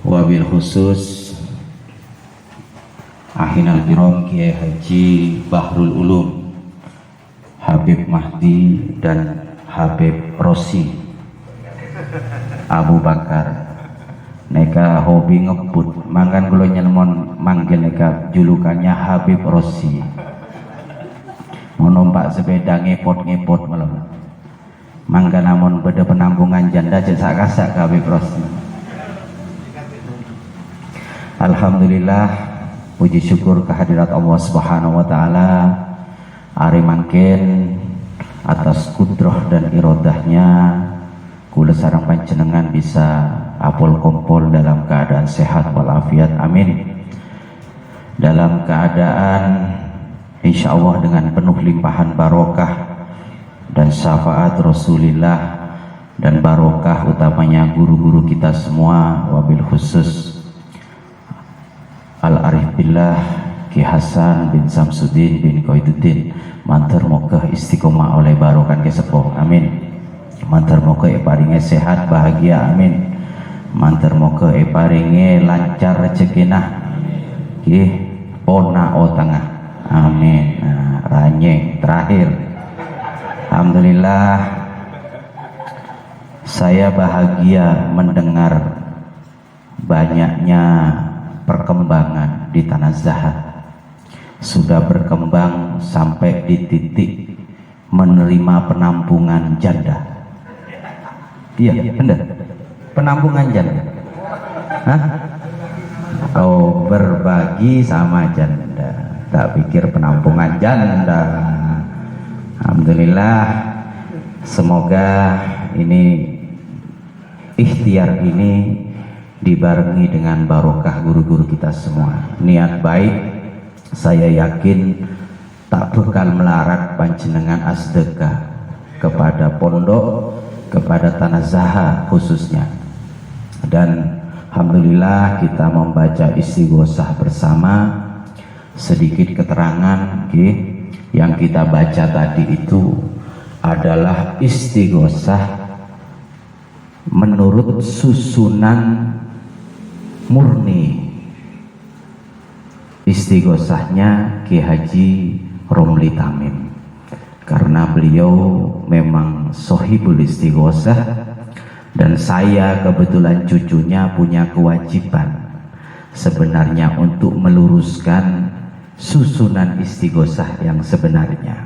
wabil khusus Ahinal Kiram Kiai Haji Bahrul Ulum Habib Mahdi dan Habib Rosi Abu Bakar. Neka hobi ngebut mangkan kula nyelmon manggil neka julukannya Habib Rosi. Menompak sepeda ngepot-ngepot malam. Mangga namun beda penampungan janda cek sak-sak ke Habib Rosi. Alhamdulillah, puji syukur kehadirat Allah Subhanahu wa taala ari mangken atas kudrah dan irodahnya kula sareng panjenengan bisa apol kompol dalam keadaan sehat walafiat, amin. Dalam keadaan insyaallah dengan penuh limpahan barokah dan syafaat Rasulullah dan barokah utamanya guru-guru kita semua, wabil khusus Al-Arif Billah Ki Hasan bin Samsudin bin Koiduddin mantar moga istiqomah oleh barokan kesepuh, amin. Mantar moga paringe sehat bahagia, amin. Mantar moga paringe lancar rezekinah nggih pona o tengah, amin. Nah, ranyeng terakhir, alhamdulillah saya bahagia mendengar banyaknya perkembangan di Tanah Zahat. Sudah berkembang sampai di titik menerima penampungan janda. Iya, benar. Penampungan janda. Hah? Oh, berbagi sama janda. Tak pikir penampungan janda. Alhamdulillah. Semoga ini ikhtiar ini dibarengi dengan barokah guru-guru kita semua. Niat baik saya yakin tak bakal melarat panjenengan asdekah kepada pondok, kepada Tanah Zahat khususnya. Dan alhamdulillah kita membaca istighosah bersama. Sedikit keterangan yang kita baca tadi itu adalah istighosah menurut susunan murni. Istighosahnya Ki Haji Romli Tamim, karena beliau memang sohibul istighosah dan saya kebetulan cucunya punya kewajiban sebenarnya untuk meluruskan susunan istighosah yang sebenarnya.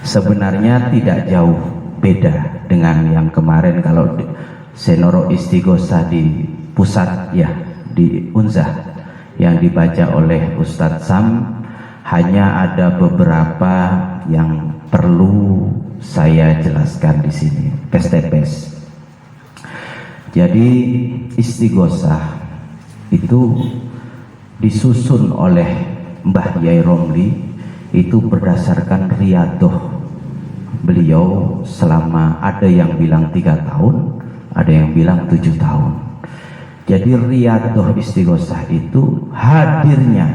Sebenarnya tidak jauh beda dengan yang kemarin. Kalau senoro istighosah di pusat ya, di Unzah yang dibaca oleh Ustadz Sam, hanya ada beberapa yang perlu saya jelaskan di sini, tes-tes. Jadi istighosah itu disusun oleh Mbah Yai Romli itu berdasarkan riyadoh beliau selama, ada yang bilang 3 tahun, ada yang bilang 7 tahun. Jadi riyadoh istighosah itu hadirnya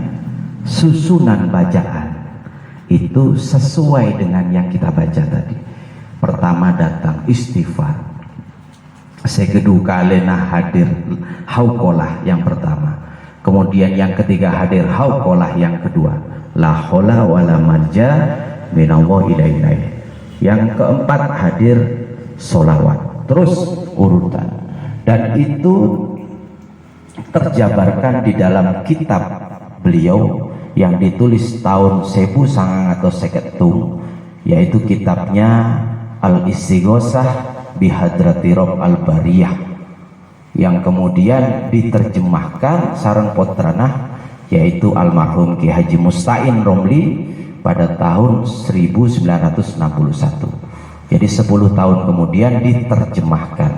susunan bacaan itu sesuai dengan yang kita baca tadi. Pertama datang istighfar, sekedua kalena hadir hauqolah yang pertama, kemudian yang ketiga hadir hauqolah yang kedua, la haula wala malja minallah ilaih, yang keempat hadir solawat, terus urutan. Dan itu terjabarkan di dalam kitab beliau yang ditulis tahun 1950, yaitu kitabnya Al-Istighosah Bihadrati Rob Al-Bariyah, yang kemudian diterjemahkan sareng potranah yaitu almarhum Ki Haji Mustain Romli pada tahun 1961. Jadi 10 tahun kemudian diterjemahkan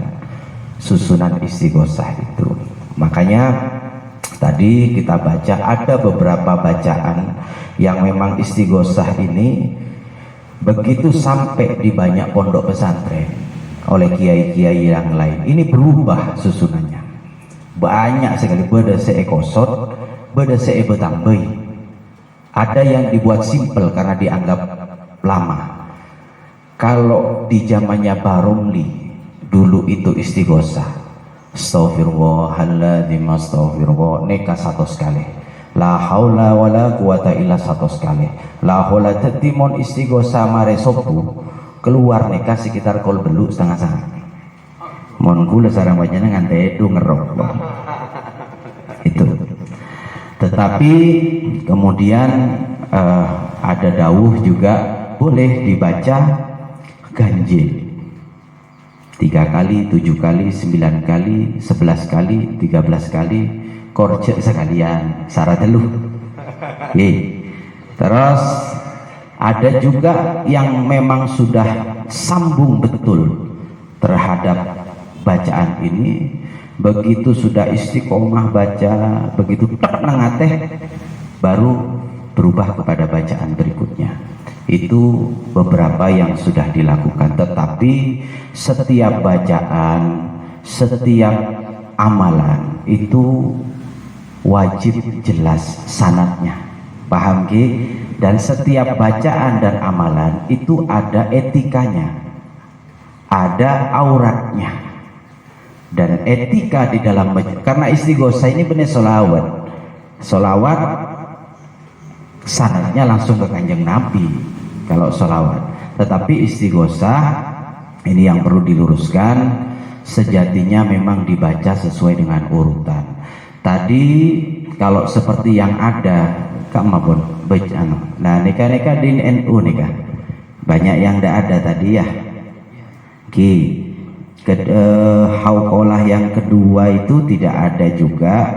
susunan istighosah itu. Makanya tadi kita baca ada beberapa bacaan yang memang istighosah ini begitu sampai di banyak pondok pesantren oleh kiai-kiai yang lain, ini berubah susunannya. Banyak sekali, beda seekosot, beda seebetambai. Ada yang dibuat simpel karena dianggap lama. Kalau di zamannya Baromli dulu itu istighosah Astaghfirullahaladzim, astaghfirullah. Neka 100 kali. La haula wala quwata illa 100 kali. La haula tetimon istighosa mare sopu. Keluar neka sekitar kol beluk setengah. Mon kula sareng wajana nganti edu ngerok. Itu. Tetapi kemudian ada dawuh juga boleh dibaca ganjil 3 kali, 7 kali, 9 kali, 11 kali, 13 kali, korjek sekalian, syarat teluh. Terus ada juga yang memang sudah sambung betul terhadap bacaan ini, begitu sudah istiqomah baca, begitu tak nengateh baru berubah kepada bacaan berikutnya. Itu beberapa yang sudah dilakukan, tetapi setiap bacaan, setiap amalan itu wajib jelas sanadnya, paham Ki? Dan setiap bacaan dan amalan itu ada etikanya, ada auratnya, dan etika di dalam karena istighosa ini benar solawat sanadnya langsung ke Kanjeng Nabi kalau sholawat. Tetapi istighosa ini yang perlu diluruskan, sejatinya memang dibaca sesuai dengan urutan. Tadi kalau seperti yang ada kamabon bacaan, nah nikah di NU nikah banyak yang tidak ada tadi ya Ki. Hauqolah yang kedua itu tidak ada juga,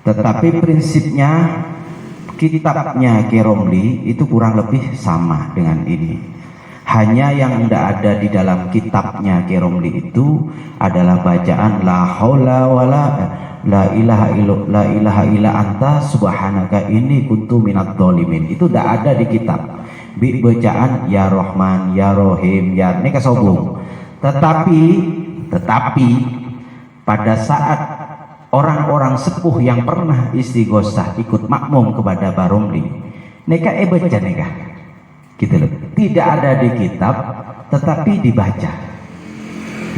tetapi prinsipnya kitabnya Ki Romli itu kurang lebih sama dengan ini. Hanya yang tidak ada di dalam kitabnya Ki Romli itu adalah bacaan la haula wala la ilaha illa anta subhanaka inni kuntu minadz dzalimin. Itu tidak ada di kitab. Bacaan ya Rahman, ya Rahim, ya ini kesobung. Tetapi pada saat orang-orang sepuh yang pernah istighosah ikut makmum kepada Baromli, neka baca neka, gitu loh. Tidak ada di kitab, tetapi dibaca.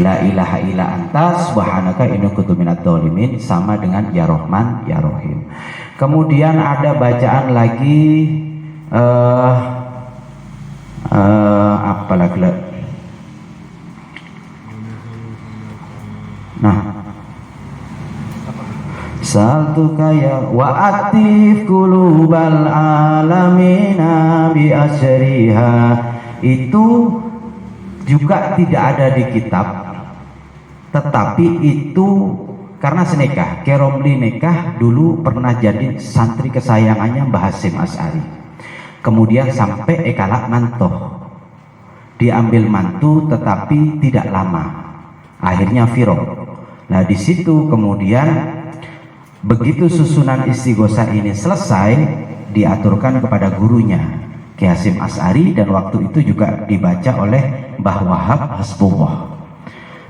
La ilaha illa anta subhanaka inni kuntu minadz dzalimin sama dengan ya Rahman ya Rahim. Kemudian ada bacaan lagi apa lagi? Nah, satu kaya wa atif qulubal alamina bi asyriha, itu juga tidak ada di kitab, tetapi itu karena senekah Ki Romli nekah dulu pernah jadi santri kesayangannya Mbah Hasyim Asy'ari, kemudian sampai ekalak mantoh diambil mantu, tetapi tidak lama akhirnya firaq. Nah di situ kemudian begitu susunan istighosah ini selesai, diaturkan kepada gurunya Ki Hasyim Asy'ari, dan waktu itu juga dibaca oleh Mbah Wahab Hasbullah.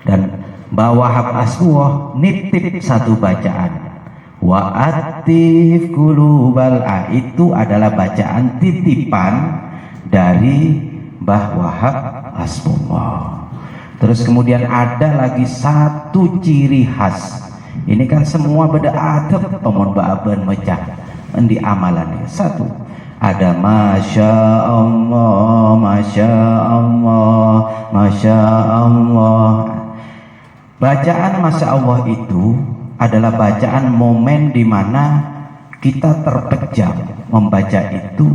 Dan Mbah Wahab Hasbullah nitip satu bacaan, wa atif qulubal itu adalah bacaan titipan dari Mbah Wahab Hasbullah. Terus kemudian ada lagi satu ciri khas. Ini kan semua beda adab pemon baaban mecah di amalan. Satu, ada masya Allah, masya Allah, masya Allah. Bacaan masya Allah itu adalah bacaan momen di mana kita terpejam membaca itu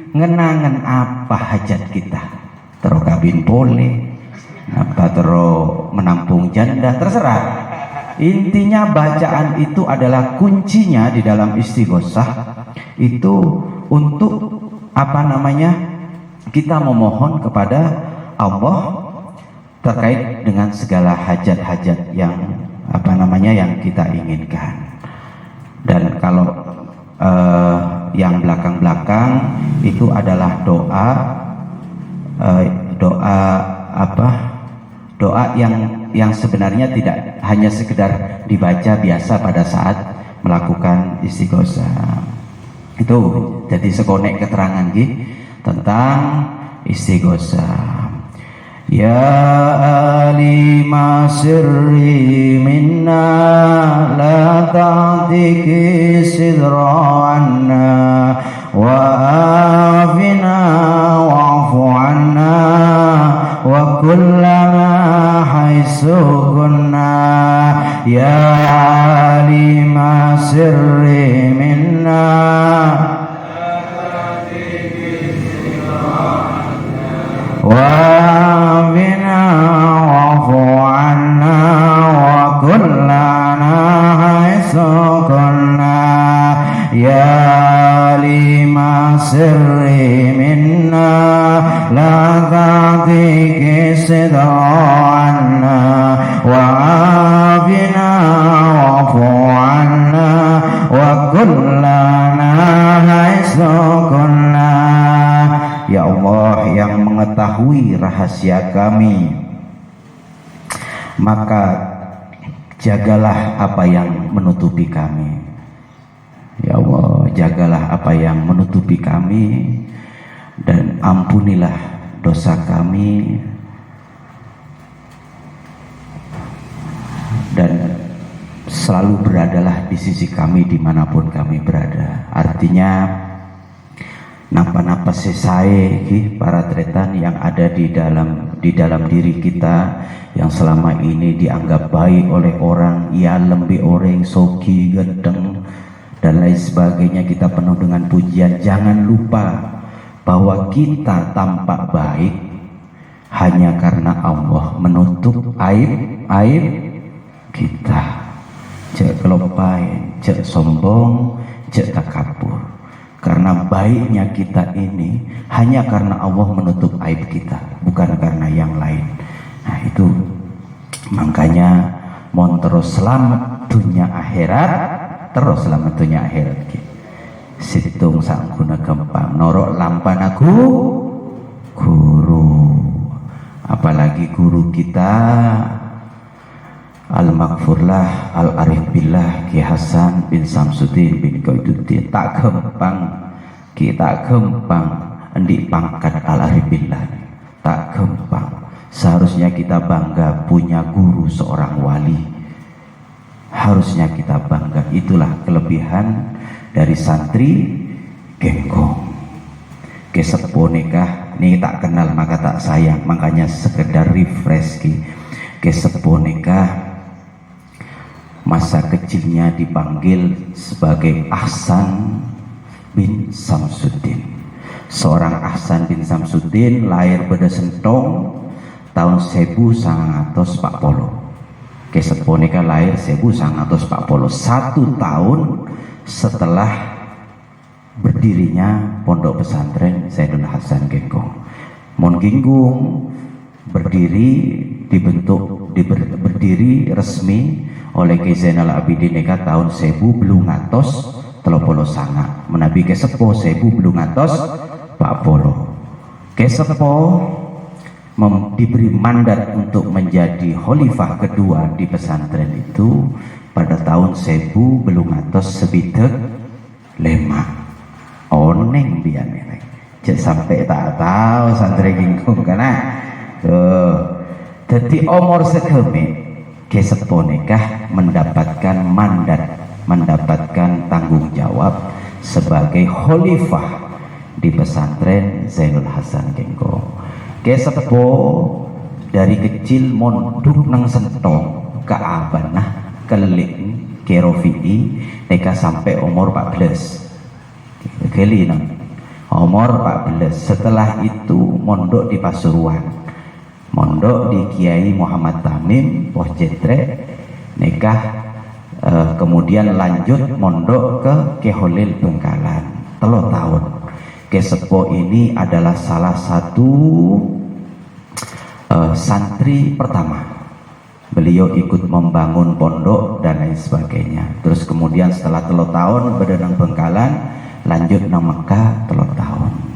ngenangan apa hajat kita. Terokabin boleh, apa terus menampung janda, terserah. Intinya bacaan itu adalah kuncinya di dalam istighosah itu untuk apa namanya, kita memohon kepada Allah terkait dengan segala hajat-hajat yang apa namanya yang kita inginkan. Dan kalau yang belakang-belakang itu adalah doa doa yang sebenarnya tidak hanya sekedar dibaca biasa pada saat melakukan istighosah. Itu jadi sekonek keterangan tentang istighosah. يا آلم سري منا لا تعتك الصدر عنا وآفنا واعف عنا وكلنا حيث كنا يا عالم سري منا وآفنا واعف عنا وكلنا حيث كنا يا عالم سري منا لا تعتك الصدر عنا وعافنا واعف عنا وكلنا حيث كنا. Ya Allah yang mengetahui rahasia kami, maka jagalah apa yang menutupi kami. Ya Allah, jagalah apa yang menutupi kami dan ampunilah dosa kami dan selalu beradalah di sisi kami dimanapun kami berada. Artinya napa-napa sesae para tretan yang ada di dalam diri kita yang selama ini dianggap baik oleh orang, ya lembe oreng, sogi, gendeng dan lain sebagainya, kita penuh dengan pujian. Jangan lupa bahwa kita tampak baik hanya karena Allah menutup aib kita. Cek kelopain, cek sombong, cek takabur. Karena baiknya kita ini hanya karena Allah menutup aib kita, bukan karena yang lain. Nah itu makanya mohon terus selamat dunia akhirat, terus selamat dunia akhirat. Situng sangguna gempang norok lampan aku guru, apalagi guru kita Al-Maghfurlah Al-Arif Billah Ki Hasan bin Samsuddin bin Qaiduddin. Tak gempang kita gempang endik pangkat Al-Arif Billah, tak gempang. Seharusnya kita bangga punya guru seorang wali, harusnya kita bangga. Itulah kelebihan dari santri Genggong. Kesepo nikah nih tak kenal maka tak sayang, makanya sekedar refresh kesepo nikah. Masa kecilnya dipanggil sebagai Ahsan bin Samsuddin. Seorang Ahsan bin Samsuddin lahir pada Sentong tahun 1940. Keseponika lahir 1940, 1 tahun setelah berdirinya Pondok Pesantren Zainul Hasan Genggong. Mon Ginggung berdiri resmi oleh Ki Zainal Abidin Eka tahun 1939. Menabi kesepo 1940. Kesepo diberi mandat untuk menjadi khalifah kedua di pesantren itu pada tahun 1975. Oneng biar nih, sampai tak tahu santri Ginggung karena jadi umur segeme kesepo nikah mendapatkan mandat, mendapatkan tanggung jawab sebagai khalifah di pesantren Zainul Hasan Genggong. Kesepo dari kecil monduk nang Sentong ke Abanah kelik ke Rofi'i nikah sampai umur 14. Kali nang umur 14. Setelah itu mondok di Pasuruan. Mondok di Kiai Muhammad Tamim Poh Jetre nikah, kemudian lanjut mondok ke Keholil Bengkalan 3 tahun. Kesepo ini adalah salah satu santri pertama. Beliau ikut membangun pondok dan lain sebagainya. Terus kemudian setelah 3 tahun berdenang Bengkalan, lanjut nang Mekah 3 tahun.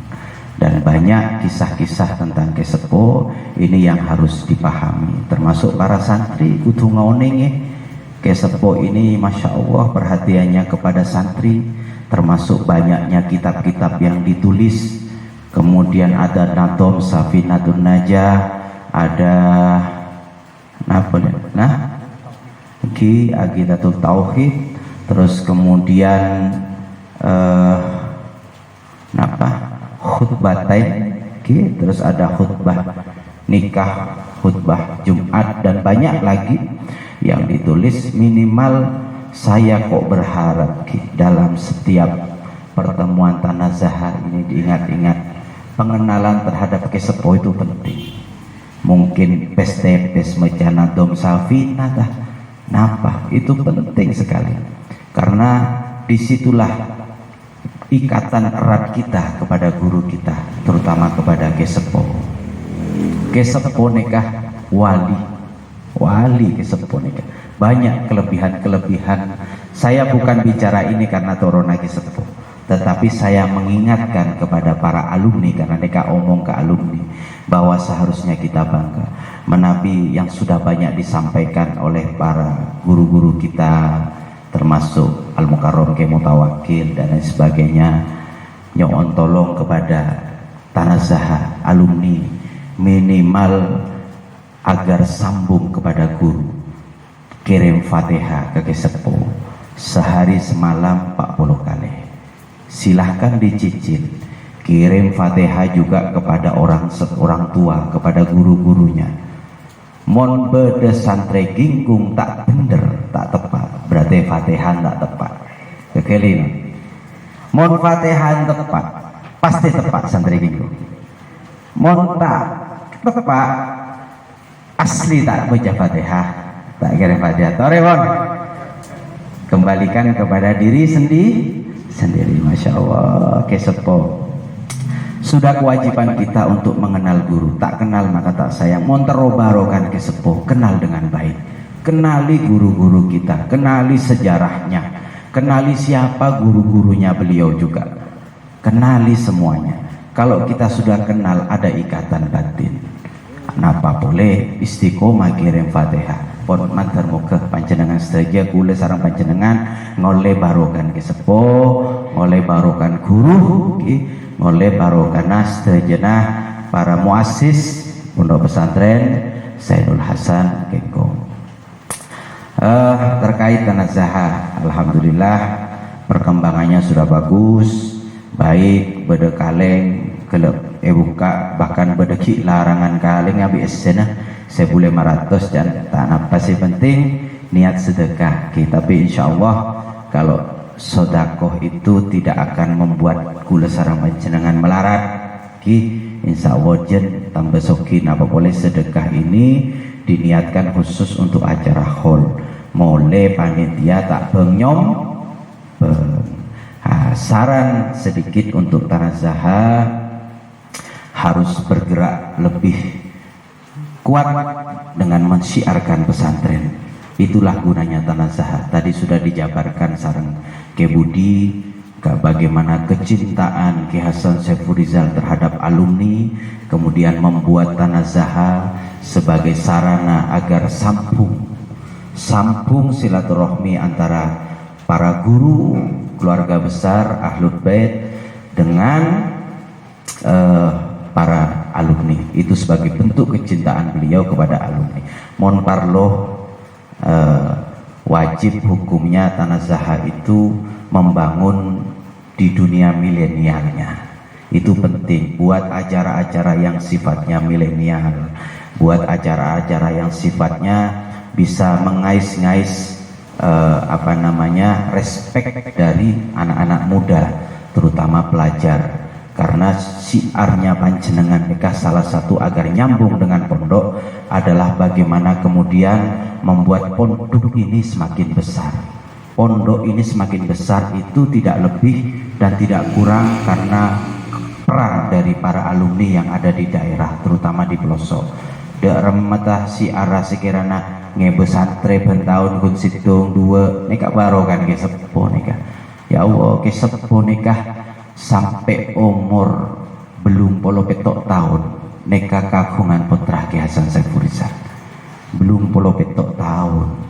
Dan banyak kisah-kisah tentang kesepo ini yang harus dipahami, termasuk para santri kudu ngoning. Kesepo ini Masya Allah perhatiannya kepada santri, termasuk banyaknya kitab-kitab yang ditulis. Kemudian ada Natom Safinatun Najah, ada apa ya? Nah, Aqidatul Tauhid, terus kemudian khutbatain, terus ada khutbah nikah, khutbah Jumat, dan banyak lagi yang ditulis. Minimal saya kok berharap dalam setiap pertemuan tanazah ini diingat-ingat pengenalan terhadap kesepo itu penting. Mungkin pes mecana dom safina napa itu penting sekali, karena disitulah ikatan erat kita kepada guru kita, terutama kepada kesepo. Kesepo nikah wali kesepo nikah banyak kelebihan-kelebihan. Saya bukan bicara ini karena torona kesepo, tetapi saya mengingatkan kepada para alumni, karena mereka omong ke alumni bahwa seharusnya kita bangga menabi yang sudah banyak disampaikan oleh para guru-guru kita, termasuk Al-Mukarram ke Mutawakil dan lain sebagainya. Nyoon tolong kepada tanazah alumni minimal agar sambung kepada guru, kirim Fatihah ke kesepo sehari semalam 40 kali. Silahkan dicicil, kirim Fatihah juga kepada orang tua, kepada guru-gurunya. Mon bede santre ginggung tak bener, tak tepat, berarti Fatihah tak tepat. Kekelin. Mon Fatihah tepat, pasti tepat santri ginggung. Mon tak tepat, asli tak baca Fatihah, tak kirim Fatihah. Torewon. Kembalikan kepada diri sendiri. Masya Allah, kesepo. Sudah kewajiban kita untuk mengenal guru. Tak kenal maka tak sayang. Monterobarokan kesepo, kenal dengan baik. Kenali guru-guru kita, kenali sejarahnya, kenali siapa guru-gurunya beliau juga. Kenali semuanya. Kalau kita sudah kenal, ada ikatan batin. Napa boleh istiqomah kirim Fatihah. Pon mantar muka panjenengan saja kule sarang panjenengan ngoleh barokan kesepo, ngoleh barokan guru, ngoleh barokan sejenah para muassis pondok pesantren Zainul Hasan Kengkong. Terkait tanazah, alhamdulillah perkembangannya sudah bagus, baik beda kaleng kelep buka, bahkan beda ki larangan kaleng abi esena sebulan 500 dan tak apa sih, penting niat sedekah. Tapi insya Allah kalau sodakoh itu tidak akan membuat kula sarang panjenengan melarat, insya Allah jen tambah sokin. Apa boleh sedekah ini diniatkan khusus untuk acara haul, mulai panitia tak bengnyom saran sedikit untuk tanazah harus bergerak lebih kuat dengan mensyiarkan pesantren. Itulah gunanya tanazah. Tadi sudah dijabarkan sareng Ke Budi bagaimana kecintaan Ki Hasan Saiful Rizal terhadap alumni, kemudian membuat tanazah sebagai sarana agar sambung silaturahmi antara para guru, keluarga besar Ahlul Bait dengan para alumni. Itu sebagai bentuk kecintaan beliau kepada alumni. Mon parlo wajib hukumnya tanazah itu membangun di dunia milenialnya. Itu penting buat acara-acara yang sifatnya milenial, buat acara-acara yang sifatnya bisa mengais-ngais respek dari anak-anak muda, terutama pelajar. Karena siarnya panjenengan nikah salah satu agar nyambung dengan pondok adalah bagaimana kemudian membuat pondok ini semakin besar. Pondok ini semakin besar itu tidak lebih dan tidak kurang karena peran dari para alumni yang ada di daerah, terutama di pelosok. Remata siara sekirana ngebesantre bentahun kun situng dua nikah barokan ke sepuh nikah. Ya Allah, ke sepuh nikah sampai umur belum polo petok tahun nikah kagungan putra Ki Hasan Saiful Rizal. Belum polo petok tahun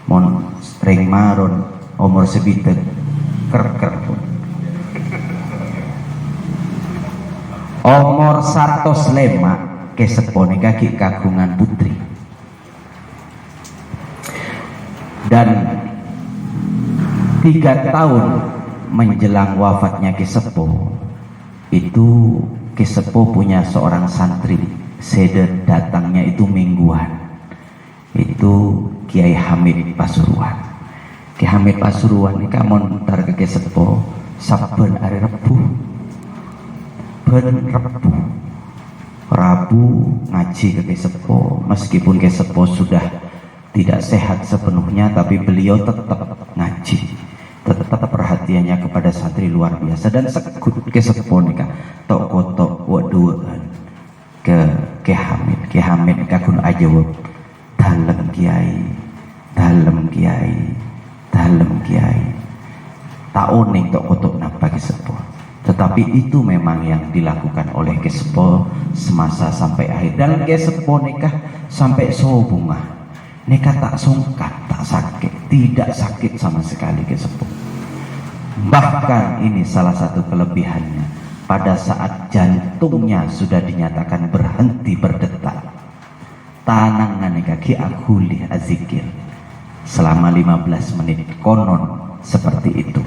mon string maron umur sebitek ker pun umur 105 Sepo nika ki kagungan putri. Dan 3 tahun menjelang wafatnya Sepo, itu Sepo punya seorang santri, seder datangnya itu mingguan. Itu Kiai Hamid Pasuruan. Kiai Hamid Pasuruan ini montar ke Sepo saben hari Rebu. Ben Rabu ngaji ke Sepo, meskipun Sepo sudah tidak sehat sepenuhnya, tapi beliau tetap ngaji, tetap perhatiannya kepada santri luar biasa. Dan sekut Sepo nika tok waduan ke Hamid kakun aja wab dalem kiai tak oning tok kotok napa Sepo. Tetapi itu memang yang dilakukan oleh Sepo semasa sampai akhir. Dan Sepo nikah sampai sobungah, nikah tak sungkan, tak sakit, tidak sakit sama sekali Sepo. Bahkan ini salah satu kelebihannya, pada saat jantungnya sudah dinyatakan berhenti berdetak, tanangan nikah ki akuli azikir selama 15 menit, konon seperti itu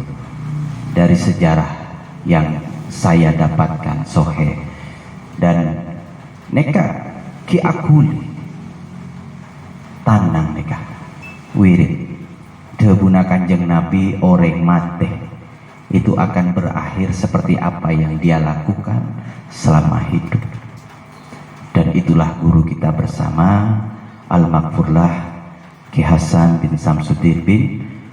dari sejarah yang saya dapatkan sohe. Dan neka ki akuli tanang neka wirid debuna Kanjeng Nabi oreng mate itu akan berakhir seperti apa yang dia lakukan selama hidup. Dan itulah guru kita bersama, Al-Maghfurlah Ki Hasan bin Samsuddin bin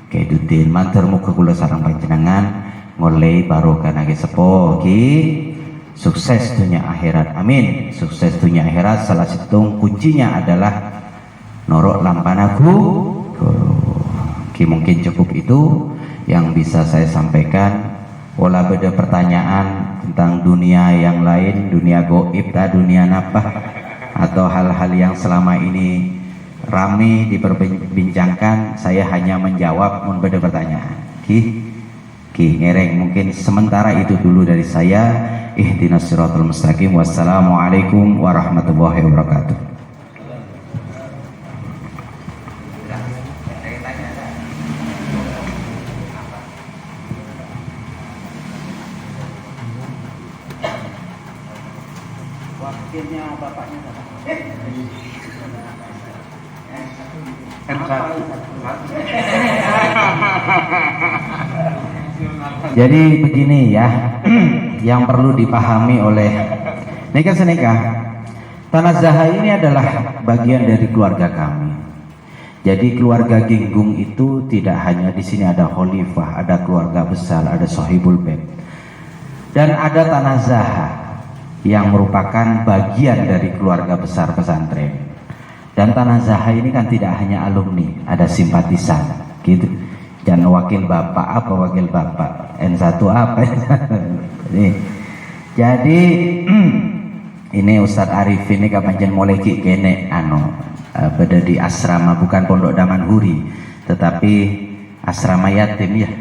Kaiduddin. Matur muga kula sareng panjenengan ngoleh barokah nage Sepo ki sukses dunia akhirat, amin. Sukses dunia akhirat salah satu kuncinya adalah norok lampanaku ki. Mungkin cukup itu yang bisa saya sampaikan. Wala beda pertanyaan tentang dunia yang lain, dunia goib, dunia napa, atau hal-hal yang selama ini rame diperbincangkan, saya hanya menjawab mun beda pertanyaan ki ngereng. Mungkin sementara itu dulu dari saya. Ihdinas siratal mustaqim. Wassalamualaikum warahmatullahi wabarakatuh. Wakilnya bapaknya Jadi begini ya, yang perlu dipahami oleh nikah senikah, Tanah Zaha ini adalah bagian dari keluarga kami. Jadi keluarga Ginggung itu tidak hanya di sini ada khalifah, ada keluarga besar, ada Sohibul Bait, dan ada Tanah Zaha yang merupakan bagian dari keluarga besar pesantren. Dan Tanah Zaha ini kan tidak hanya alumni, ada simpatisan gitu. Dan wakil bapak apa wakil bapak N1 apa jadi ini Ustadz Arif ini kapan mulai kene beda di asrama, bukan pondok Damanhuri tetapi asrama yatim ya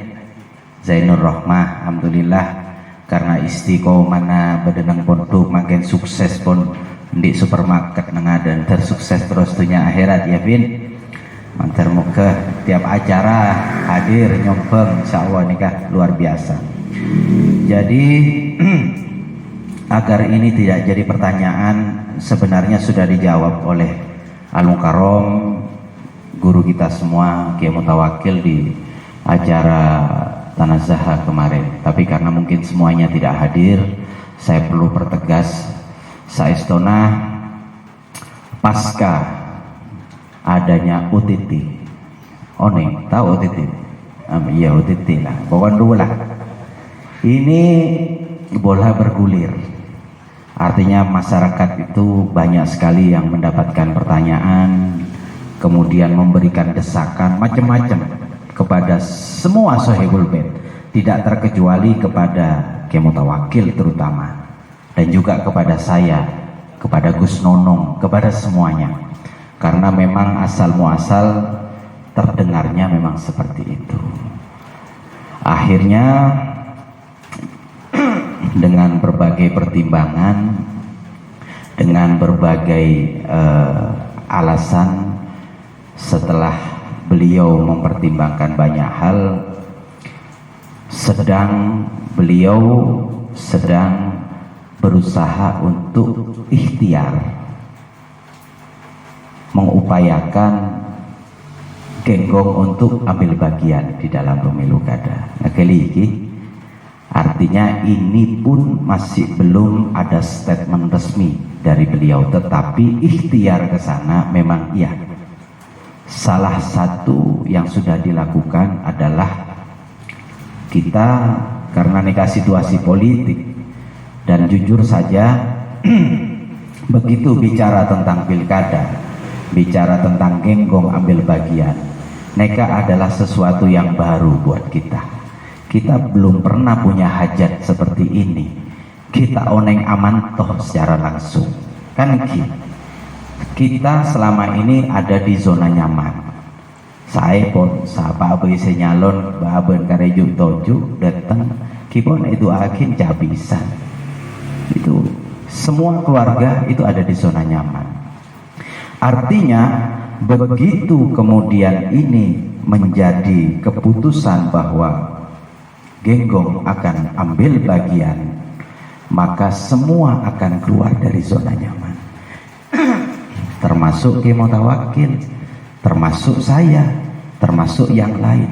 Zainur Rohmah. Alhamdulillah karena istiqomah bedenang pondok makin sukses pun di supermarket dan tersukses terus dunia akhirat ya Bin. Mantar muka tiap acara hadir nyompeng, insyaallah nikah luar biasa. Jadi agar ini tidak jadi pertanyaan, sebenarnya sudah dijawab oleh Al-Mukarram guru kita semua Kiai Mutawakil di acara Tanah Zaha kemarin. Tapi karena mungkin semuanya tidak hadir, saya perlu pertegas, saestona pasca adanya OTT. Oneng, tahu OTT? Iya OTT lah, pokoknya dulu lah. Ini bola bergulir. Artinya masyarakat itu banyak sekali yang mendapatkan pertanyaan, kemudian memberikan desakan macam-macam kepada semua Sohibul Bait, tidak terkecuali kepada Kiai Mutawakil terutama, dan juga kepada saya, kepada Gus Nonong, kepada semuanya. Karena memang asal muasal terdengarnya memang seperti itu. Akhirnya dengan berbagai pertimbangan dengan berbagai alasan. Setelah beliau mempertimbangkan banyak hal, beliau sedang berusaha untuk ikhtiar mengupayakan Genggong untuk ambil bagian di dalam pemilu kada. Nah, artinya ini pun masih belum ada statement resmi dari beliau, tetapi ikhtiar ke sana memang iya. Salah satu yang sudah dilakukan adalah kita, karena neka situasi politik, dan jujur saja begitu bicara tentang pilkada, bicara tentang Genggong ambil bagian, neka adalah sesuatu yang baru buat kita. Kita belum pernah punya hajat seperti ini. Kita oneng aman toh secara langsung. Kan kita selama ini ada di zona nyaman. Saya pun sahabat abai senyalon baben karejuk toju datang kipon itu akhir jabisan. Itu semua keluarga itu ada di zona nyaman. Artinya begitu kemudian ini menjadi keputusan bahwa Genggong akan ambil bagian, maka semua akan keluar dari zona nyaman. Termasuk Ki Mutawakil, termasuk saya, termasuk yang lain.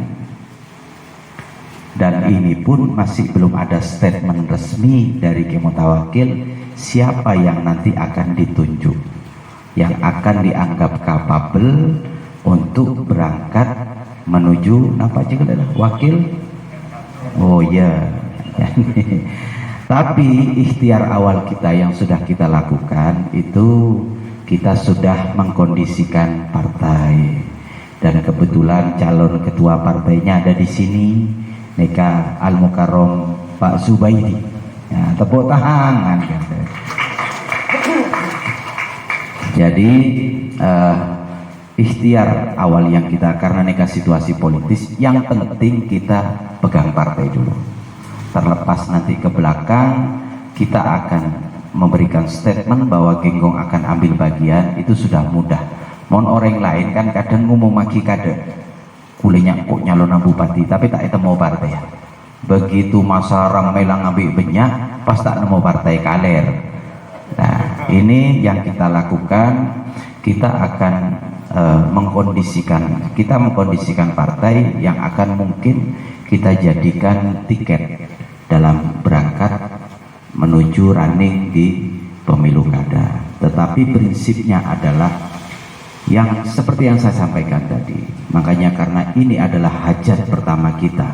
Dan ini pun masih belum ada statement resmi dari Ki Mutawakil siapa yang nanti akan ditunjuk, yang akan dianggap kapabel untuk berangkat menuju apa juga wakil. Oh ya. Tapi ikhtiar awal kita yang sudah kita lakukan itu kita sudah mengkondisikan partai, dan kebetulan calon ketua partainya ada di sini, Neka Al Mukarrom Pak Zubaidi. Ya, tepuk tangan. Jadi ikhtiar awal yang kita, karena neka situasi politis, yang penting kita pegang partai dulu. Terlepas nanti ke belakang kita akan memberikan statement bahwa Genggong akan ambil bagian, itu sudah mudah. Mon orang lain kan kadang ngomong maki kada kulenya kok nyalon bupati tapi tak ketemu partai. Begitu masa ramai lang ambil banyak pas tak nemu partai kaler. Nah, ini yang kita lakukan. Kita akan mengkondisikan partai yang akan mungkin kita jadikan tiket dalam berangkat menuju running di pemilu kada. Tetapi prinsipnya adalah yang seperti yang saya sampaikan tadi. Makanya karena ini adalah hajat pertama kita.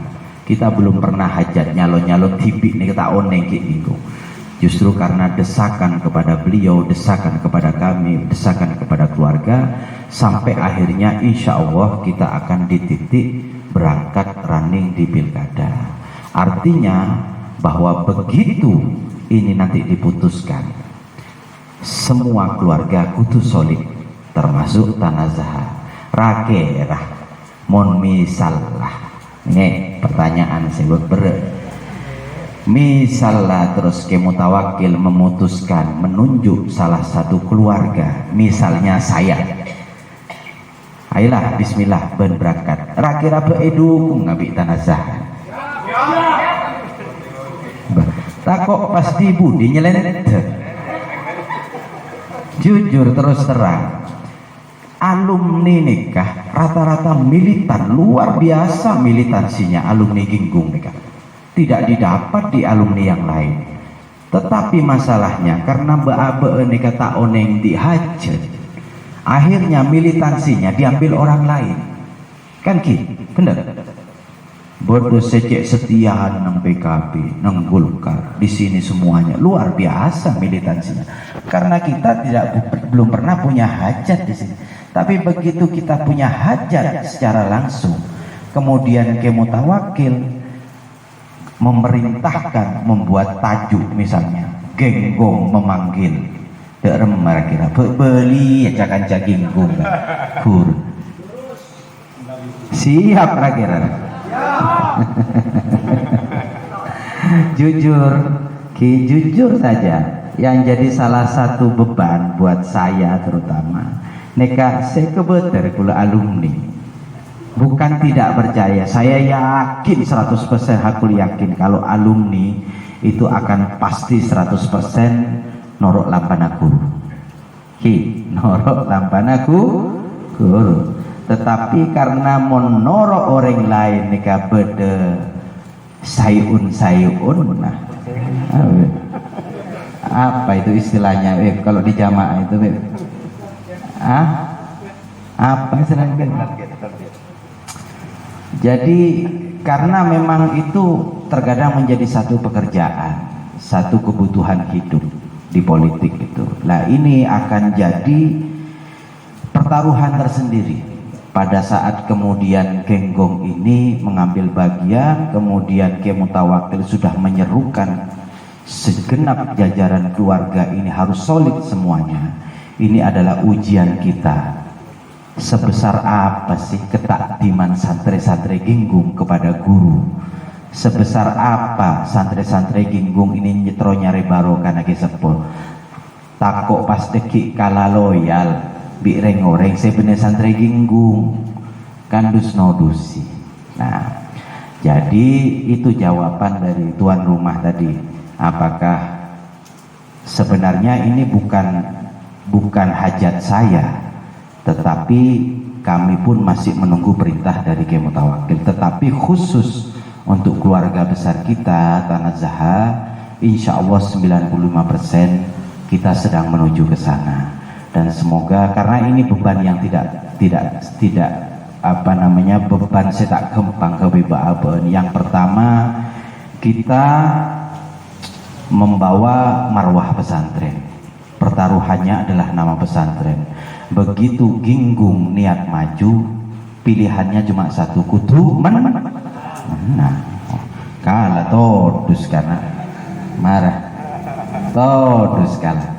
Kita belum pernah hajat nyalon-nyalon tipi nih kita oneng gitu. Justru karena desakan kepada beliau, desakan kepada kami, desakan kepada keluarga, sampai akhirnya insya Allah kita akan di titik berangkat running di pilkada. Artinya bahwa begitu ini nanti diputuskan, semua keluarga kudu solid, termasuk tanazah rakerah mon misallah. Ini pertanyaan saya berat. Misalnya terus Ki Mutawakil memutuskan menunjuk salah satu keluarga, misalnya saya, ayolah bismillah ben berangkat rakira beedukung ngabi tanazah takok pasti budi nyelent. Jujur terus terang, alumni nikah rata-rata militan, luar biasa militansinya alumni Genggong nikah. Tidak didapat di alumni yang lain. Tetapi masalahnya karena be-be nikah tak oneng dihajat, akhirnya militansinya diambil orang lain. Kan benar. Bodoh secek setiaan nang PKB, nang Golkar, di sini semuanya luar biasa militansinya. Karena kita belum pernah punya hajat di sini. Tapi begitu kita punya hajat secara langsung, kemudian Ki Mutawakil memerintahkan membuat tajuk, misalnya Genggong memanggil derem kira beli ya cakan Genggong kur siap kira. Jujur saja yang jadi salah satu beban buat saya terutama neka saya kebeter kula alumni, bukan tidak percaya, saya yakin 100%, aku yakin kalau alumni itu akan pasti 100% norok lampanaku norok lampanaku guru. Tetapi karena menorok orang lain neka beda sayun nah apa itu istilahnya kalau di jamaah itu apa istilahnya? Jadi karena memang itu terkadang menjadi satu pekerjaan, satu kebutuhan hidup di politik itu. Nah ini akan jadi pertaruhan tersendiri pada saat kemudian Genggong ini mengambil bagian, kemudian Kiai Mutawakkil sudah menyerukan segenap jajaran keluarga ini harus solid semuanya. Ini adalah ujian kita. Sebesar apa sih ketakdiman santri-santri Ginggung kepada guru? Sebesar apa santri-santri Ginggung ini nyetro nyari barokah naki sepul? Takok pas deki kala loyal, bi reng-oreng sebenarnya santri Ginggung kan dus-nodusi. Nah, jadi itu jawaban dari tuan rumah tadi. Apakah sebenarnya ini bukan hajat saya, tetapi kami pun masih menunggu perintah dari Kiai Mutawakkil. Tetapi khusus untuk keluarga besar kita Tanah Zaha, insya Allah 95% kita sedang menuju ke sana. Dan semoga karena ini beban yang tidak apa namanya beban saya tak gempang kebebaban. Yang pertama kita membawa marwah pesantren, pertaruhannya adalah nama pesantren. Begitu Ginggung niat maju, pilihannya cuma satu, kudu nah kalah todus karena marah todus kalah.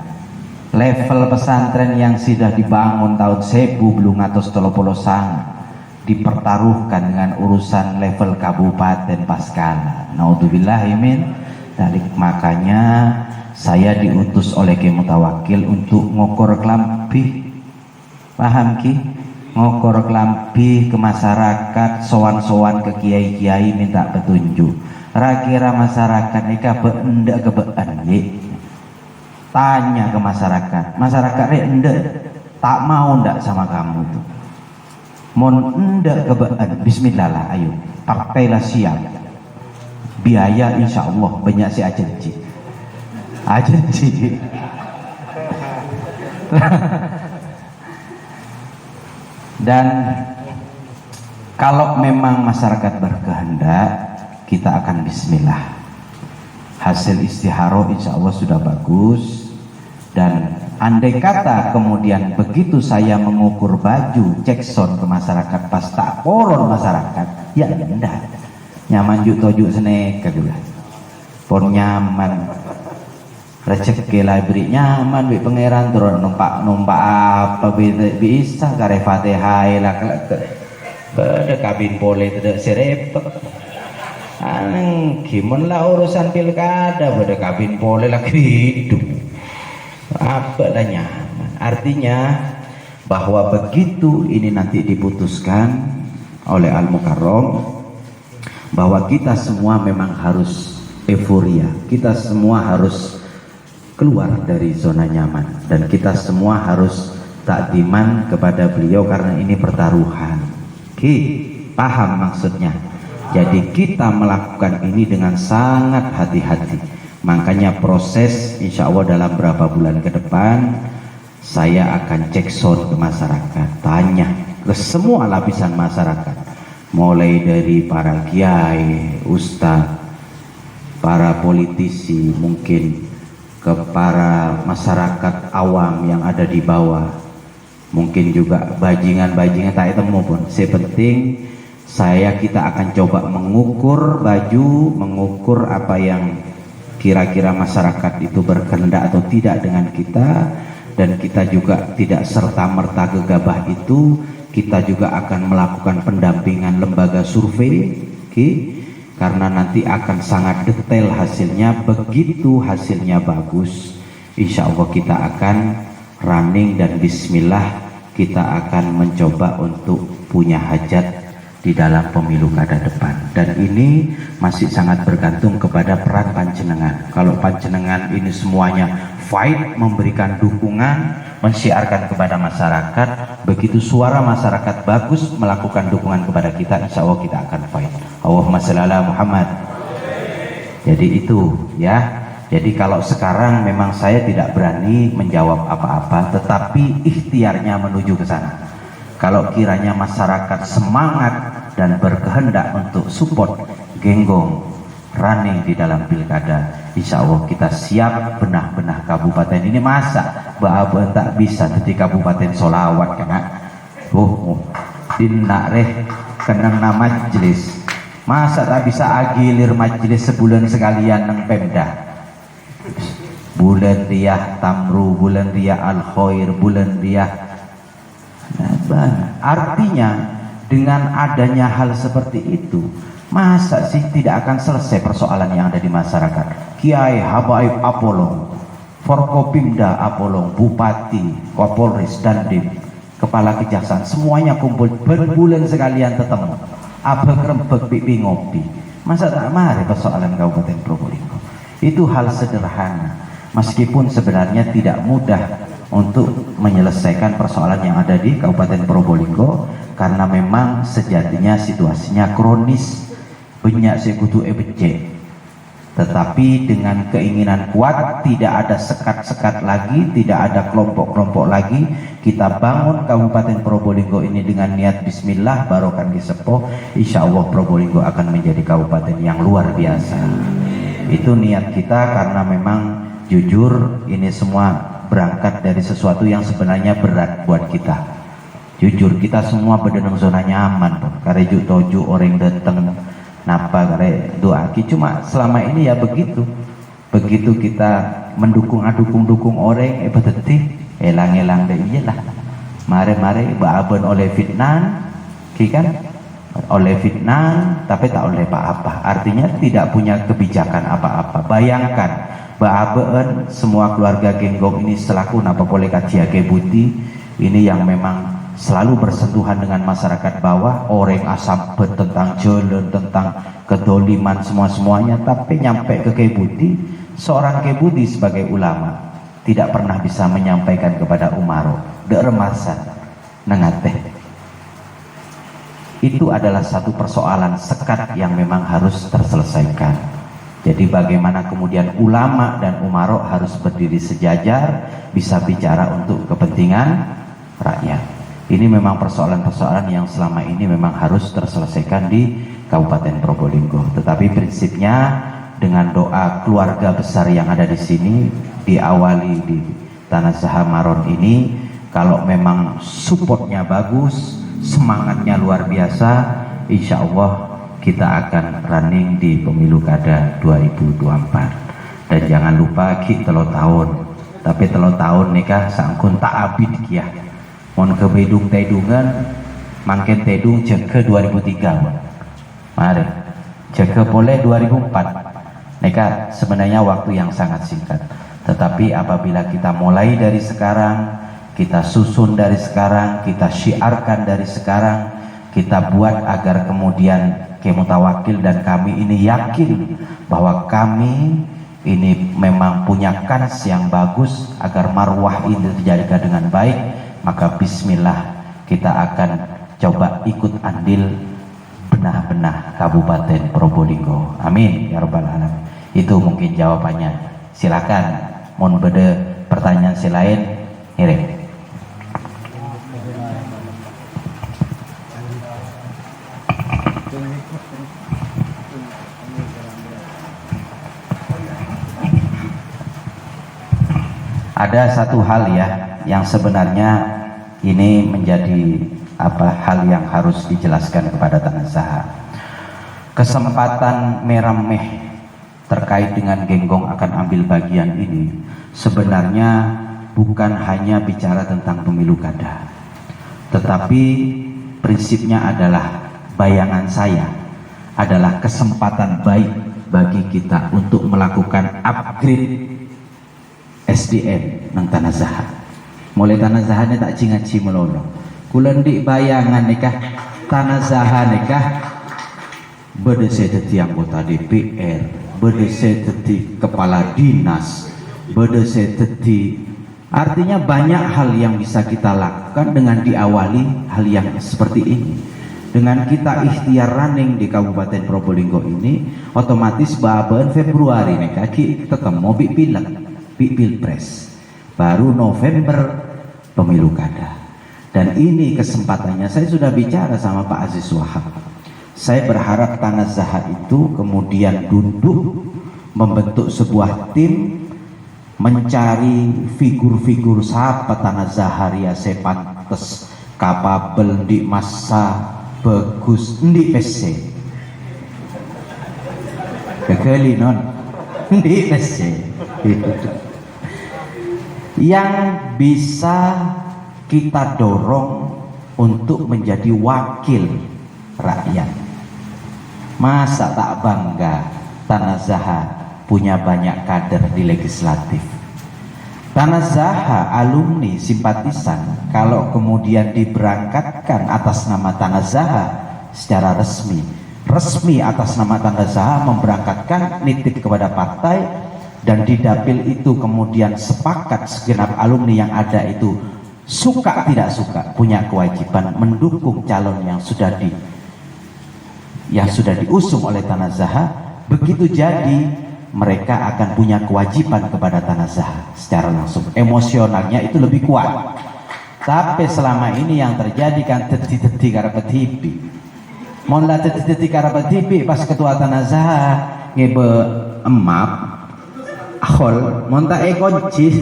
Level pesantren yang sudah dibangun tahun 1000 dipertaruhkan dengan urusan level kabupaten paskala. Naudzubillahimin. Makanya saya diutus oleh Kiai Mutawakkil untuk ngokor klambi, paham Ki? Ngokor klambi ke masyarakat, sowan-sowan ke kiai-kiai minta petunjuk. Kira masyarakat ini kebendak tanya ke masyarakat enggak tak mau ndak sama kamu tuh, mon enggak kebeen, bismillah lah, ayo partailah siap. Biaya insya Allah banyak si ajenci dan kalau memang masyarakat berkehendak kita akan bismillah. Hasil istiharoh insya Allah sudah bagus. Dan andai kata kemudian begitu saya mengukur baju cekson ke masyarakat pas tak koron masyarakat, ya enggak nyaman juk tojuk seneka gula pon nyaman rezeki library nyaman bi pangeran turun numpak apa bisa kare Fatihah lah beda kabin boleh tidak serepet aneng gimana lah urusan pilkada beda kabin boleh lah hidup apa lah nyaman. Artinya bahwa begitu ini nanti diputuskan oleh Al-Mukarram bahwa kita semua memang harus euforia, kita semua harus keluar dari zona nyaman, dan kita semua harus takdiman kepada beliau karena ini pertaruhan. Paham maksudnya? Jadi kita melakukan ini dengan sangat hati-hati. Makanya proses insya Allah dalam berapa bulan ke depan saya akan cek sound ke masyarakat, tanya ke semua lapisan masyarakat, mulai dari para kiai, ustadz, para politisi, mungkin ke para masyarakat awam yang ada di bawah, mungkin juga bajingan-bajingan tak temu pun. Sepenting kita akan coba mengukur baju, mengukur apa yang kira-kira masyarakat itu berkehendak atau tidak dengan kita, dan kita juga tidak serta-merta gegabah itu. Kita juga akan melakukan pendampingan lembaga survei, karena nanti akan sangat detail hasilnya. Begitu hasilnya bagus, insya Allah kita akan running dan bismillah kita akan mencoba untuk punya hajat di dalam pemilu kada depan. Dan ini masih sangat bergantung kepada peran panjenengan. Kalau panjenengan ini semuanya fight, memberikan dukungan, mensiarkan kepada masyarakat, begitu suara masyarakat bagus melakukan dukungan kepada kita, insya Allah kita akan fight. Allahumma shalli ala Muhammad. Jadi itu ya. Jadi kalau sekarang memang saya tidak berani menjawab apa-apa, tetapi ikhtiarnya menuju ke sana. Kalau kiranya masyarakat semangat dan berkehendak untuk support Genggong running di dalam pilkada, insya Allah kita siap benah-benah kabupaten ini. Masa Mbak tak bisa di kabupaten Solawat kena dinareh kenang nama majelis, masa tak bisa agilir majelis sebulan sekalian neng Pemda, bulan riyah tamru, bulan riyah al-khair, bulan riyah. Artinya dengan adanya hal seperti itu, masa sih tidak akan selesai persoalan yang ada di masyarakat. Kiai Habaib Apolong, Forkopimda Apolong, Bupati, Kapolres, Dandim, Kepala Kejaksaan, semuanya kumpul berbulan sekalian ketemu. Abang rembek pipi ngopi. Masa tak mari persoalan Kabupaten Probolinggo? Itu hal sederhana, meskipun sebenarnya tidak mudah untuk menyelesaikan persoalan yang ada di Kabupaten Probolinggo, karena memang sejatinya situasinya kronis, banyak sekutu ebecek. Tetapi dengan keinginan kuat, tidak ada sekat-sekat lagi, tidak ada kelompok-kelompok lagi, kita bangun Kabupaten Probolinggo ini dengan niat bismillah barokan disepuh, insya Allah Probolinggo akan menjadi kabupaten yang luar biasa. Itu niat kita, karena memang jujur ini semua berangkat dari sesuatu yang sebenarnya berat buat kita. Jujur kita semua berdenang zona nyaman, karena toju orang datang napa kare doa. Cuma selama ini ya begitu kita mendukung orang beteti elang-elang deh, iyalah mare-mare baaben oleh fitnan kan, oleh fitnan tapi tak oleh apa-apa, artinya tidak punya kebijakan apa-apa. Bayangkan baaben semua keluarga Genggong ini selaku napa boleh kajiake buti ini yang memang selalu bersentuhan dengan masyarakat bawah, orang asam tentang jalan, tentang kedoliman semuanya, tapi nyampe ke Kebuti, seorang Kebuti sebagai ulama tidak pernah bisa menyampaikan kepada Umaro deremasan nengateh. Itu adalah satu persoalan sekat yang memang harus terselesaikan. Jadi bagaimana kemudian ulama dan Umaro harus berdiri sejajar, bisa bicara untuk kepentingan rakyat. Ini memang persoalan-persoalan yang selama ini memang harus terselesaikan di Kabupaten Probolinggo. Tetapi prinsipnya dengan doa keluarga besar yang ada di sini, diawali di Tanah Zaha Maron ini, kalau memang supportnya bagus, semangatnya luar biasa, insya Allah kita akan running di pemilu kada 2024. Dan jangan lupa kita telo tahun, tapi telo tahun nikah sangkun tak abid kia. Mon ke bedung tedungan mangken tedung jeke 2003 mari jeke boleh 2004 neka sebenarnya waktu yang sangat singkat, tetapi apabila kita mulai dari sekarang, kita susun dari sekarang, kita syiarkan dari sekarang, kita buat agar kemudian Kemutawakil dan kami ini yakin bahwa kami ini memang punya kans yang bagus agar marwah ini terjaga dengan baik, maka bismillah kita akan coba ikut andil benah-benah Kabupaten Probolinggo. Amin ya rabbal alamin. Itu mungkin jawabannya. Silakan mohon beda pertanyaan selain ngirim. Ada satu hal ya yang sebenarnya ini menjadi hal yang harus dijelaskan kepada Tanah Zaha. Kesempatan merah-meh terkait dengan Genggong akan ambil bagian ini sebenarnya bukan hanya bicara tentang pemilu kada, tetapi prinsipnya adalah bayangan saya adalah kesempatan baik bagi kita untuk melakukan upgrade SDM nang Tanah Zaha. Mulai Tanah Zaha ni tak cingaci melolo. Kulendik bayangan nikah Tanah Zaha nikah berdese teti anggota DPR, berdese teti kepala dinas, berdese teti, artinya banyak hal yang bisa kita lakukan dengan diawali hal yang seperti ini. Dengan kita ikhtiar running di Kabupaten Probolinggo ini, otomatis bulan Februari nih kaki ketemu pilpres, baru November pemilu kada. Dan ini kesempatannya, saya sudah bicara sama Pak Aziz Wahab. Saya berharap Tanah Zaha itu kemudian duduk membentuk sebuah tim mencari figur-figur siapa Tanah Zaha ya sepantes kapabel di masa bagus di PC kekali non di PC yang bisa kita dorong untuk menjadi wakil rakyat. Masa tak bangga Tanah Zaha punya banyak kader di legislatif. Tanah Zaha alumni simpatisan kalau kemudian diberangkatkan atas nama Tanah Zaha secara resmi atas nama Tanah Zaha memberangkatkan nitip kepada partai, dan di dapil itu kemudian sepakat segenap alumni yang ada itu suka tidak suka punya kewajiban mendukung calon yang sudah diusung oleh Tanah Zaha. Begitu jadi mereka akan punya kewajiban kepada Tanah Zaha secara langsung, emosionalnya itu lebih kuat. Tapi selama ini yang terjadi kan teti-teti karepet hibi, monla teti-teti karepet hibi pas ketua Tanah Zaha ngebe emap ahol monta kunci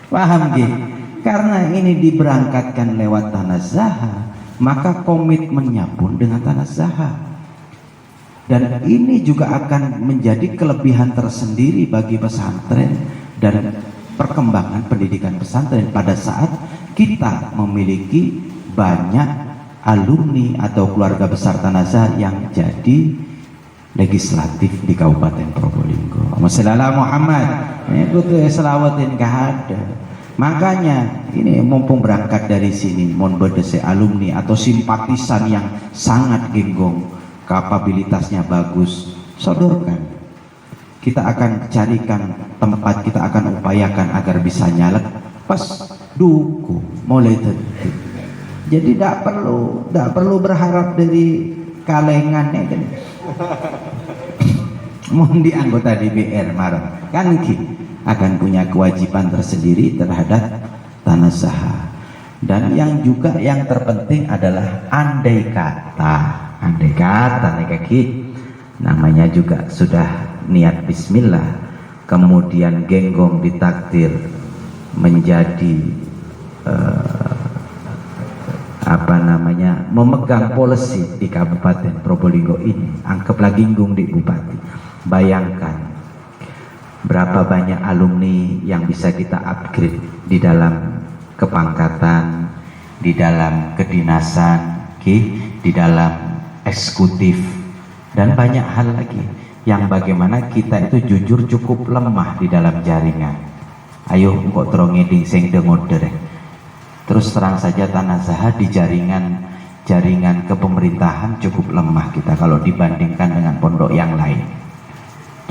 paham gitu. Karena ini diberangkatkan lewat Tanah Zaha, maka komitmennya pun dengan Tanah Zaha. Dan ini juga akan menjadi kelebihan tersendiri bagi pesantren dan perkembangan pendidikan pesantren pada saat kita memiliki banyak alumni atau keluarga besar Tanah Zaha yang jadi legislatif di Kabupaten Probolinggo. Masalah Muhammad ini butuh selawatin ada. Makanya ini mumpung berangkat dari sini, mohon berdese alumni atau simpatisan yang sangat genggong, kapabilitasnya bagus, sodorkan. Kita akan carikan tempat, kita akan upayakan agar bisa nyalek pas duku mulai tentu. Jadi tidak perlu berharap dari kalengan ya kan. Mohon di anggota DPR marah kan akan punya kewajiban tersendiri terhadap Tanah Zaha. Dan yang juga yang terpenting adalah andai kata nih kaki, namanya juga sudah niat bismillah, kemudian genggong ditakdir menjadi memegang polisi di Kabupaten Probolinggo ini, anggaplah ginggung di bupati. Bayangkan berapa banyak alumni yang bisa kita upgrade di dalam kepangkatan, di dalam kedinasan, di dalam eksekutif, dan banyak hal lagi yang bagaimana kita itu jujur cukup lemah di dalam jaringan. Ayo kok terongeding sing dengoder. Terus terang saja Tanah Zaha di jaringan kepemerintahan cukup lemah kita kalau dibandingkan dengan pondok yang lain.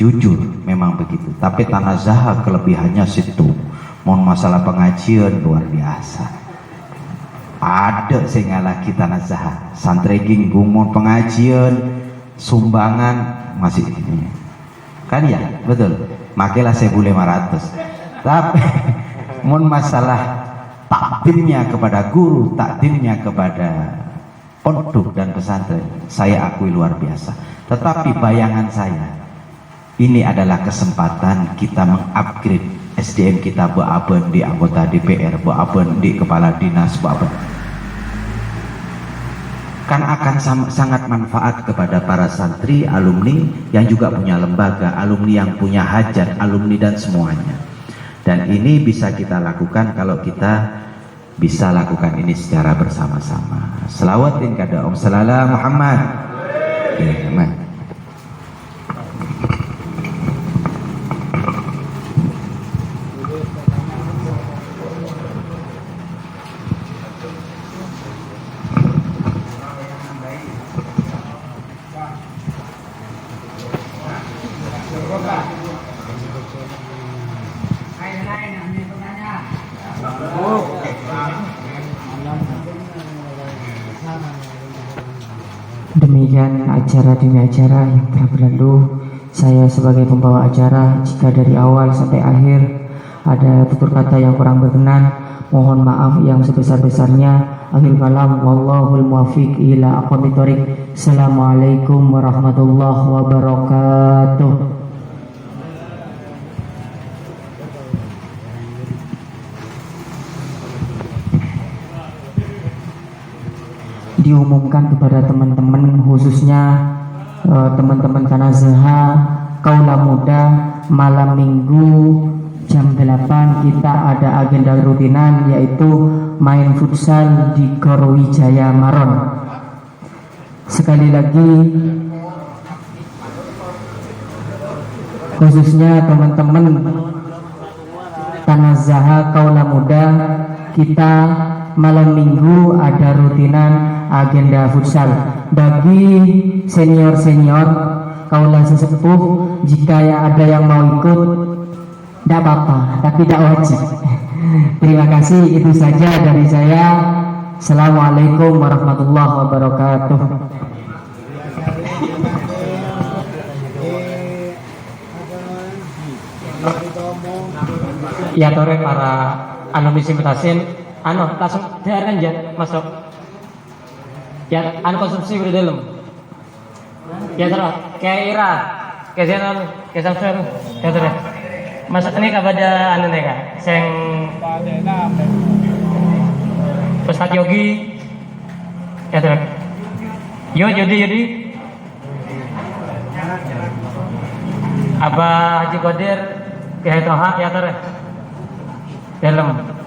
Jujur memang begitu. Tapi Tanah Zaha kelebihannya situ. Mohon masalah pengajian luar biasa. Ada sing ngalaki Tanah Zaha. Santri ginggung mohon pengajian, sumbangan masih ini. Kan ya, betul. Makilah 1.500. Tapi mohon masalah takdimnya kepada guru, takdimnya kepada pondok dan pesantren, saya akui luar biasa. Tetapi bayangan saya, ini adalah kesempatan kita mengupgrade SDM kita, beaben di anggota DPR, beaben di kepala dinas, beaben. Kan akan sangat manfaat kepada para santri, alumni yang juga punya lembaga, alumni yang punya hajat, alumni dan semuanya. Dan ini bisa kita lakukan kalau kita bisa lakukan ini secara bersama-sama. Selawatin kada Om Salala Muhammad. Demikian acara demi acara yang telah berlalu. Saya sebagai pembawa acara, jika dari awal sampai akhir ada tutur kata yang kurang berkenan, mohon maaf yang sebesar-besarnya. Akhir kalam, wallahul muwaffiq ila aqwamit thoriq. Assalamualaikum warahmatullahi wabarakatuh. Diumumkan kepada teman-teman, khususnya teman-teman Kanazaha Kaula Muda, malam minggu jam 8 kita ada agenda rutinan, yaitu main futsal di Gor Wijaya Maron. Sekali lagi, khususnya teman-teman Kanazaha Kaula Muda, kita malam minggu ada rutinan agenda futsal. Bagi senior-senior kaula sesepuh, jika ada yang mau ikut, tidak apa-apa, tapi tidak wajib. Terima kasih, itu saja dari saya. Assalamualaikum warahmatullahi wabarakatuh. Ya tore para bismitasin langsung diarahkan aja masuk. Ya konsumsi di dalam. Ya terus kayak Ira, kayak Zainal, kayak Samsul, ya terus. Masuk ini kepada nih kak, seng Ustadz Yogi, ya terus. Yudi, Abah Haji Qadir, Kiai Toha, ya terus. Dalam.